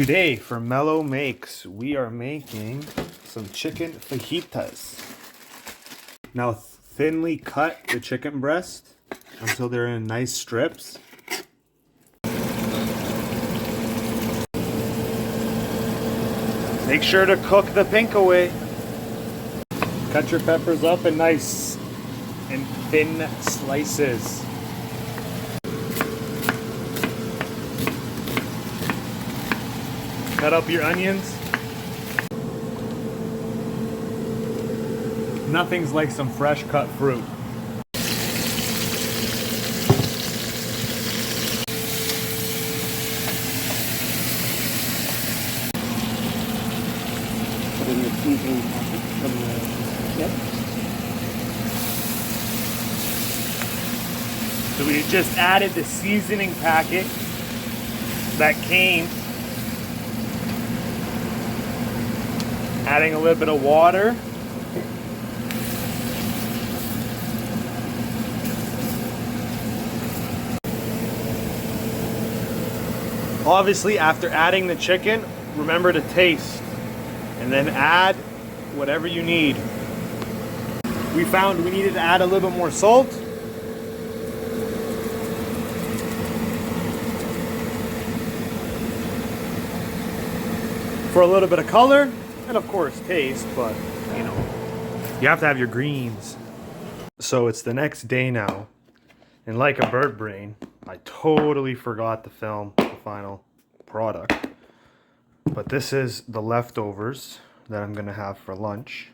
Today for Melo Makes, we are making some chicken fajitas. Now thinly cut the chicken breast until they're in nice strips. Make sure to cook the pink away. Cut your peppers up in nice and thin slices. Cut up your onions. Nothing's like some fresh cut fruit. Put in the seasoning packet from the kit. So we just added the seasoning packet that came. Adding a little bit of water. Obviously, after adding the chicken, remember to taste and then add whatever you need. We found we needed to add a little bit more salt. For a little bit of color. And of course taste, but you know, you have to have your greens. So it's the next day now, and like a bird brain, I totally forgot to film the final product. But this is the leftovers that I'm gonna have for lunch.